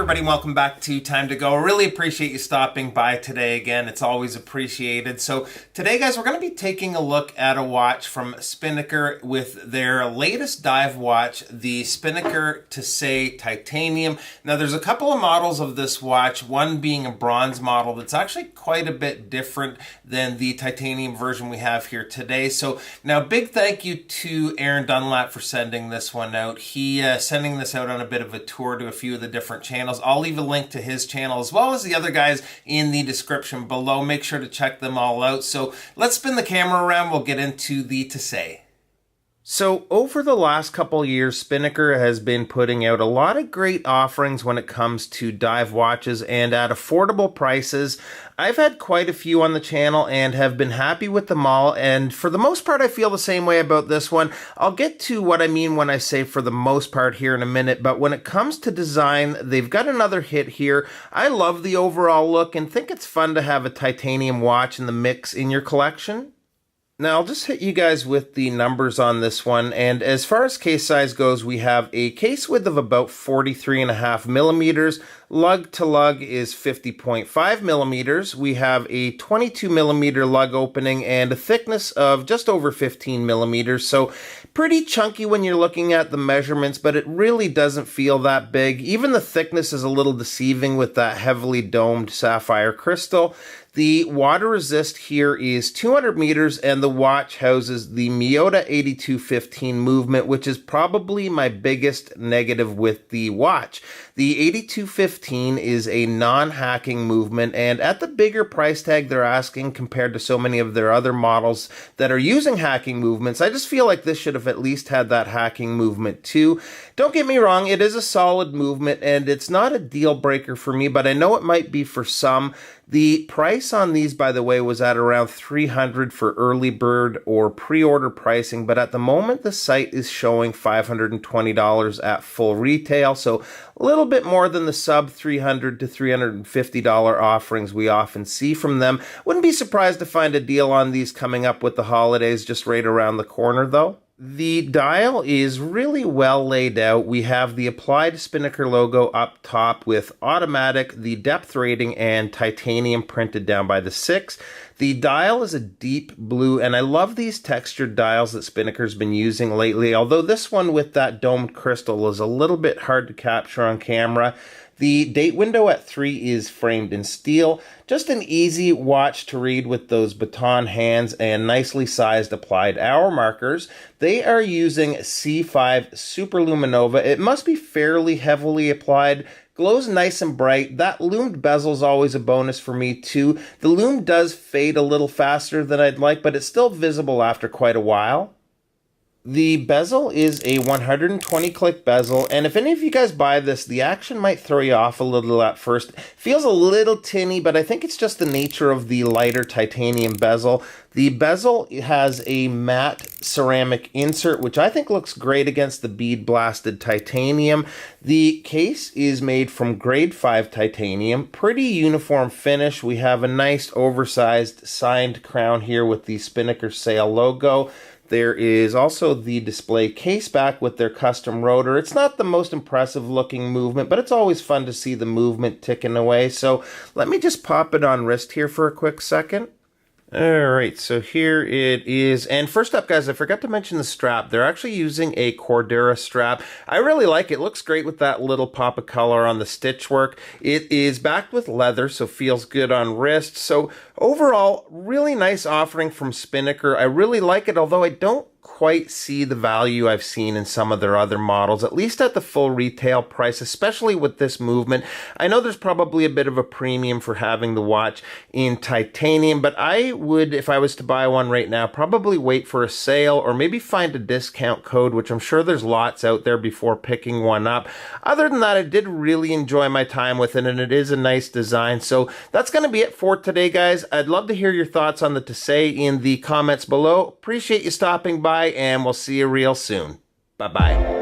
everybody, and welcome back to Time to Go. I really appreciate you stopping by today again. It's always appreciated. So today, guys, we're going to be taking a look at a watch from Spinnaker with their latest dive watch, the Spinnaker Tesei Titanium. Now, there's a couple of models of this watch, one being a bronze model that's actually quite a bit different than the titanium version we have here today. So now, big thank you to Aaron Dunlap for sending this one out. He sending this out on a bit of a tour to a few of the different channels. I'll leave a link to his channel as well as the other guys in the description below. Make sure to check them all out. So let's spin the camera around. We'll get into the Tesei. So over the last couple years, Spinnaker has been putting out a lot of great offerings when it comes to dive watches and at affordable prices. I've had quite a few on the channel and have been happy with them all, and for the most part I feel the same way about this one. I'll get to what I mean when I say for the most part here in a minute, but when it comes to design, they've got another hit here. I love the overall look and think it's fun to have a titanium watch in the mix in your collection. Now, I'll just hit you guys with the numbers on this one, and as far as case size goes, we have a case width of about 43.5 millimeters. Lug to lug is 50.5 millimeters. We have a 22 millimeter lug opening and a thickness of just over 15 millimeters. So pretty chunky when you're looking at the measurements, but it really doesn't feel that big. Even the thickness is a little deceiving with that heavily domed sapphire crystal. The water resist here is 200 meters, and the watch houses the Miyota 8215 movement, which is probably my biggest negative with the watch. The 8215 is a non-hacking movement, and at the bigger price tag they're asking compared to so many of their other models that are using hacking movements, I just feel like this should have at least had that hacking movement too. Don't get me wrong, it is a solid movement, and it's not a deal breaker for me, but I know it might be for some. The price on these, by the way, was at around $300 for early bird or pre-order pricing, but at the moment the site is showing $520 at full retail, so a little bit more than the sub $300 to $350 offerings we often see from them. Wouldn't be surprised to find a deal on these coming up with the holidays just right around the corner though. The dial is really well laid out. We have the applied Spinnaker logo up top with automatic, the depth rating, and titanium printed down by the 6. The dial is a deep blue, and I love these textured dials that Spinnaker's been using lately, although this one with that domed crystal is a little bit hard to capture on camera. The date window at 3 is framed in steel. Just an easy watch to read with those baton hands and nicely sized applied hour markers. They are using C5 Superluminova. It must be fairly heavily applied. Glows nice and bright. That loomed bezel is always a bonus for me too. The loom does fade a little faster than I'd like, but it's still visible after quite a while. The bezel is a 120 click bezel, and if any of you guys buy this, the action might throw you off a little at first. Feels a little tinny, but I think it's just the nature of the lighter titanium bezel. The bezel has a matte ceramic insert, which I think looks great against the bead blasted titanium. The case is made from grade 5 titanium, pretty uniform finish. We have a nice oversized signed crown here with the Spinnaker Sail logo. There is also the display case back with their custom rotor. It's not the most impressive looking movement, but it's always fun to see the movement ticking away. So let me just pop it on wrist here for a quick second. Alright, so here it is. And first up, guys, I forgot to mention the strap. They're actually using a Cordura strap. I really like it. It looks great with that little pop of color on the stitch work. It is backed with leather, so feels good on wrist. So overall, really nice offering from Spinnaker. I really like it, although I don't quite see the value I've seen in some of their other models, at least at the full retail price, especially with this movement. I know there's probably a bit of a premium for having the watch in titanium, but I would, if I was to buy one right now, probably wait for a sale or maybe find a discount code, which I'm sure there's lots out there before picking one up. Other than that, I did really enjoy my time with it, and it is a nice design. So that's going to be it for today, guys. I'd love to hear your thoughts on the Tesei in the comments below. Appreciate you stopping by, and we'll see you real soon. Bye-bye.